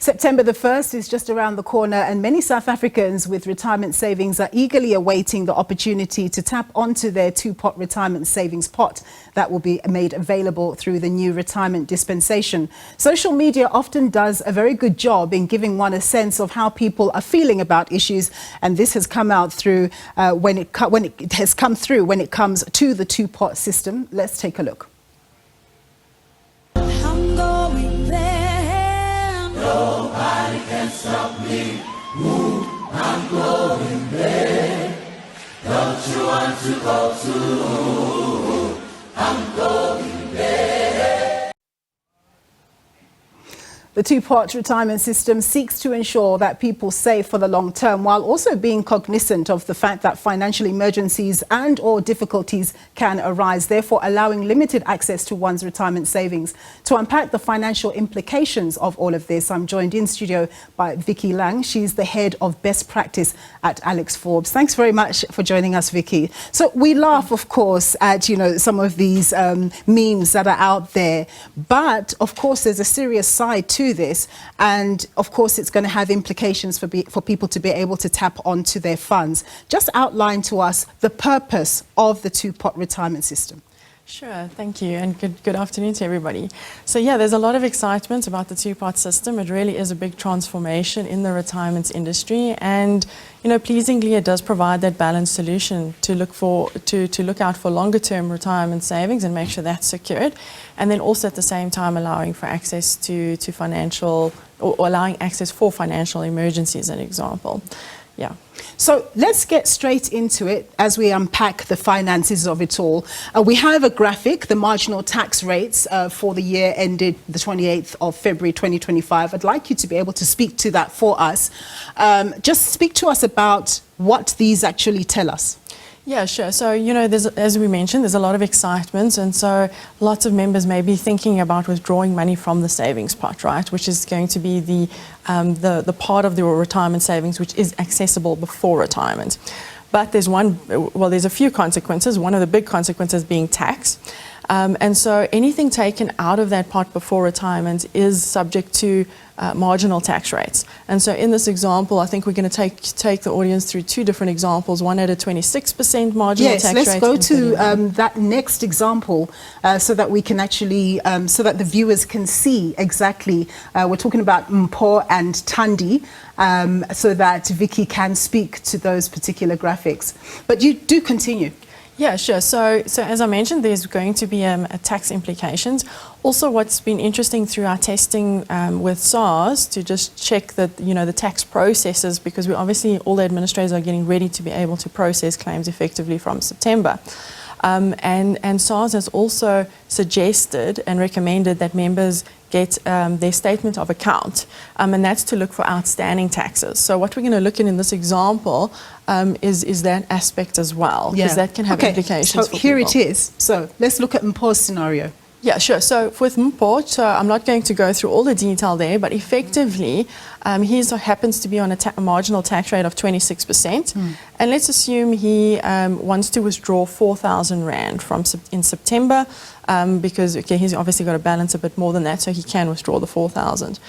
September the 1st is just around the corner, and many South Africans with retirement savings are eagerly awaiting the opportunity to tap onto their two-pot retirement savings pot that will be made available through the new retirement dispensation. Social media often does a very good job in giving one a sense of how people are feeling about issues, and this has come out through when it comes to the two-pot system. Let's take a look. Nobody can stop me. Ooh, I'm going there. Don't you want to go too? I'm going there. The two-pot retirement system seeks to ensure that people save for the long term while also being cognizant of the fact that financial emergencies and or difficulties can arise, therefore allowing limited access to one's retirement savings. To unpack the financial implications of all of this, I'm joined in studio by Vickie Lange. She's the head of best practice at Alexforbes. Thanks very much for joining us, Vickie. So we laugh, of course, at some of these memes that are out there, but of course there's a serious side to this, and of course it's going to have implications for people to be able to tap onto their funds. Just outline to us the purpose of the two-pot retirement system. Sure, thank you, and good afternoon to everybody. So yeah, there's a lot of excitement about the two-pot system. It really is a big transformation in the retirement industry, and pleasingly it does provide that balanced solution to look out for longer term retirement savings and make sure that's secured, and then also at the same time allowing for access to financial, or allowing access for financial emergencies, an example. Yeah. So let's get straight into it as we unpack the finances of it all. We have a graphic, the marginal tax rates for the year ended the 28th of February 2025. I'd like you to be able to speak to that for us. Just speak to us about what these actually tell us. Yeah, sure. So, as we mentioned, there's a lot of excitement, and so lots of members may be thinking about withdrawing money from the savings pot, right, which is going to be the part of your retirement savings which is accessible before retirement. But there's a few consequences. One of the big consequences being tax. And so anything taken out of that pot before retirement is subject to marginal tax rates. And so in this example, I think we're going to take the audience through two different examples, one at a 26% marginal tax rate. Yes, let's go to that next example so that we can actually, so that the viewers can see exactly, we're talking about Mpo and Tandi, so that Vickie can speak to those particular graphics. But you do continue. Yeah, sure. So as I mentioned, there's going to be tax implications. Also, what's been interesting through our testing with SARS to just check that the tax processes, because we obviously all the administrators are getting ready to be able to process claims effectively from September. And SARS has also suggested and recommended that members get their statement of account, and that's to look for outstanding taxes. So what we're going to look at in this example is that aspect as well, because that can have implications for here people. it is. So let's look at Mpo's scenario. Yeah, sure. So with Mpo, so I'm not going to go through all the detail there, but effectively, he happens to be on a marginal tax rate of 26%. And let's assume he wants to withdraw 4,000 Rand in September, because he's obviously got to balance a bit more than that, so he can withdraw the 4,000.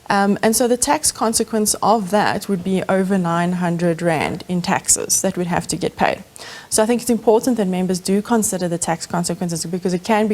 And so the tax consequence of that would be over 900 Rand in taxes that would have to get paid. So I think it's important that members do consider the tax consequences, because it can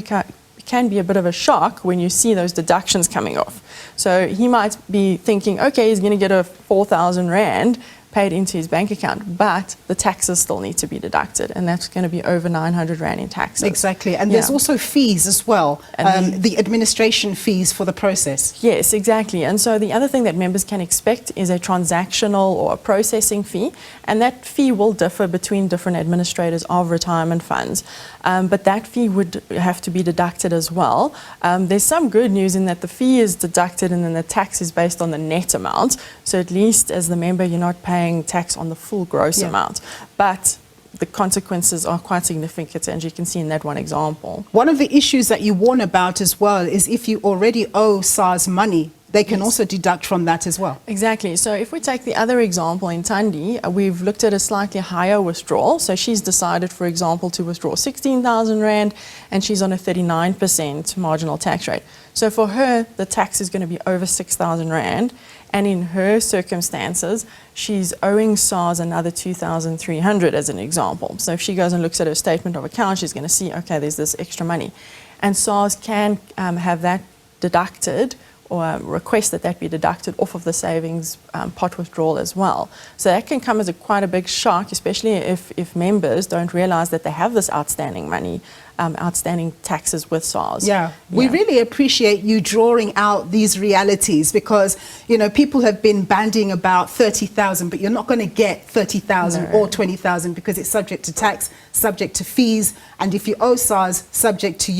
be a bit of a shock when you see those deductions coming off. So he might be thinking, okay, he's going to get a 4,000 Rand paid into his bank account, but the taxes still need to be deducted, and that's going to be over 900 Rand in taxes. Exactly, and there's also fees as well, the administration fees for the process. Yes, exactly, and so the other thing that members can expect is a transactional or a processing fee, and that fee will differ between different administrators of retirement funds, but that fee would have to be deducted as well. There's some good news in that the fee is deducted and then the tax is based on the net amount, so at least as the member you're not paying tax on the full gross amount, but the consequences are quite significant, as you can see in that one example. One of the issues that you warn about as well is if you already owe SARS money they can also deduct from that as well. Exactly. So if we take the other example in Tandi, we've looked at a slightly higher withdrawal. So she's decided, for example, to withdraw 16,000 Rand, and she's on a 39% marginal tax rate. So for her, the tax is going to be over 6,000 Rand. And in her circumstances, she's owing SARS another 2,300 as an example. So if she goes and looks at her statement of account, she's going to see, okay, there's this extra money. And SARS can have that deducted, or request that that be deducted off of the savings pot withdrawal as well. So that can come as quite a big shock, especially if members don't realize that they have this outstanding money, outstanding taxes with SARS. Yeah, we really appreciate you drawing out these realities, because, you know, people have been banding about 30,000, but you're not going to get 30,000 or 20,000 because it's subject to tax, subject to fees, and if you owe SARS, subject to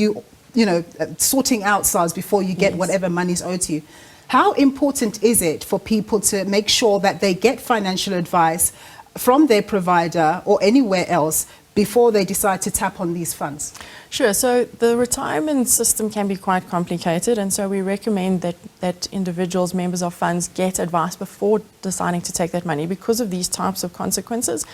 you know, sorting out SARS before you get whatever money's owed to you. How important is it for people to make sure that they get financial advice from their provider or anywhere else before they decide to tap on these funds? Sure. So the retirement system can be quite complicated, and so we recommend that individuals, members of funds, get advice before deciding to take that money because of these types of consequences.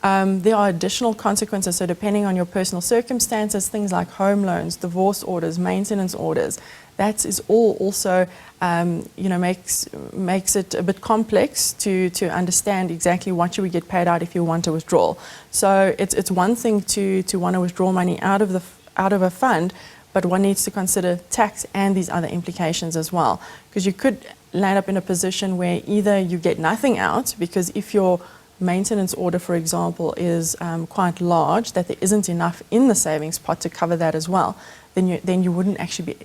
There are additional consequences, so depending on your personal circumstances, things like home loans, divorce orders, maintenance orders, that is all also, you know, makes it a bit complex to understand exactly what you would get paid out if you want to withdraw. So it's one thing to want to withdraw money out of a fund, but one needs to consider tax and these other implications as well, because you could land up in a position where either you get nothing out, because if your maintenance order, for example, is quite large, that there isn't enough in the savings pot to cover that as well, then you wouldn't actually be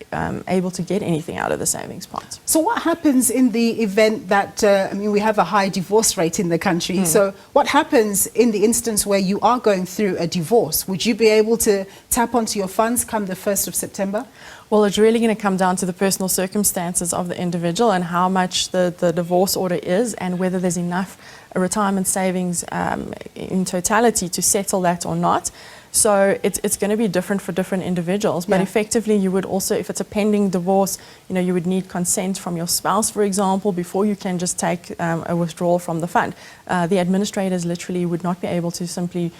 able to get anything out of the savings pot. So what happens in the event that, I mean, we have a high divorce rate in the country, so what happens in the instance where you are going through a divorce? Would you be able to tap onto your funds come the 1st of September? Well, it's really going to come down to the personal circumstances of the individual and how much the divorce order is, and whether there's enough retirement savings in totality to settle that or not. So it's going to be different for different individuals, but effectively you would also, if it's a pending divorce, you know, you would need consent from your spouse, for example, before you can just take a withdrawal from the fund. The administrators literally would not be able to simply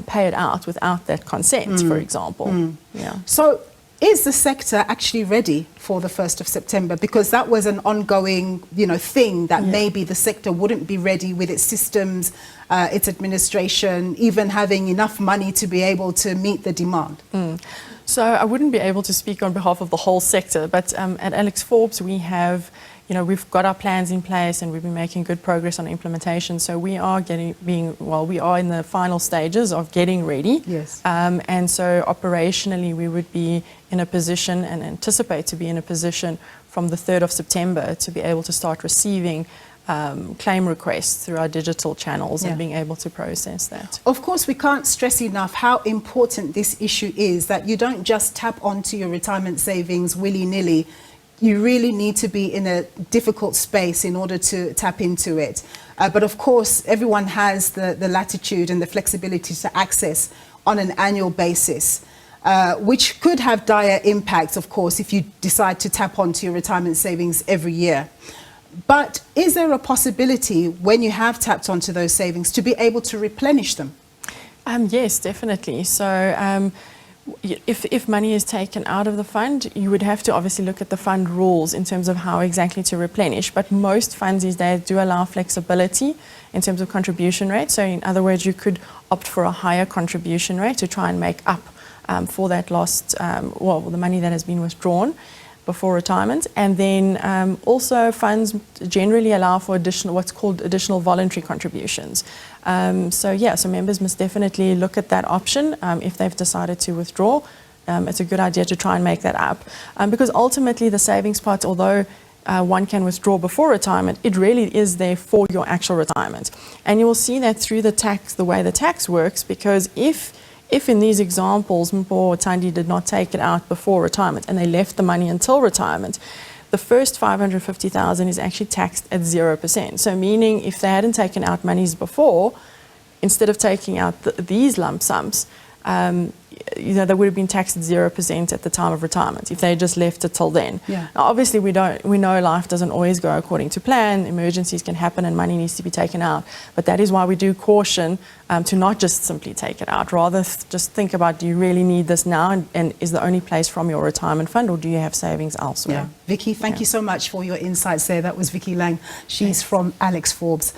pay it out without that consent, for example. Yeah. So is the sector actually ready for the 1st of September? Because that was an ongoing, you know, thing that maybe the sector wouldn't be ready with its systems, its administration, even having enough money to be able to meet the demand. So I wouldn't be able to speak on behalf of the whole sector, but at Alexforbes we have, you know, we've got our plans in place and we've been making good progress on implementation. So we are we are in the final stages of getting ready. Yes. And so operationally we would be in a position, and anticipate to be in a position from the 3rd of September to be able to start receiving claim requests through our digital channels and being able to process that. Of course, we can't stress enough how important this issue is, that you don't just tap onto your retirement savings willy-nilly. You really need to be in a difficult space in order to tap into it. But of course, everyone has the latitude and the flexibility to access on an annual basis, which could have dire impacts, of course, if you decide to tap onto your retirement savings every year. But is there a possibility, when you have tapped onto those savings, to be able to replenish them? Yes, definitely. So if money is taken out of the fund, you would have to obviously look at the fund rules in terms of how exactly to replenish. But most funds these days do allow flexibility in terms of contribution rate. So in other words, you could opt for a higher contribution rate to try and make up for that lost, the money that has been withdrawn before retirement. And then also funds generally allow for what's called additional voluntary contributions. So members must definitely look at that option if they've decided to withdraw. It's a good idea to try and make that up, because ultimately the savings pot, although one can withdraw before retirement, it really is there for your actual retirement. And you will see that through the way the tax works, because if in these examples, Mpho or Tandi did not take it out before retirement and they left the money until retirement, the first 550,000 is actually taxed at 0%. So meaning if they hadn't taken out monies before, instead of taking out these lump sums, you know, they would have been taxed at 0% at the time of retirement if they just left it till then. Yeah. Now, obviously, we know life doesn't always go according to plan. Emergencies can happen and money needs to be taken out. But that is why we do caution to not just simply take it out. Rather, just think about, do you really need this now? And is the only place from your retirement fund, or do you have savings elsewhere? Yeah. Vickie, thank you so much for your insights there. That was Vickie Lange. She's from Alexforbes.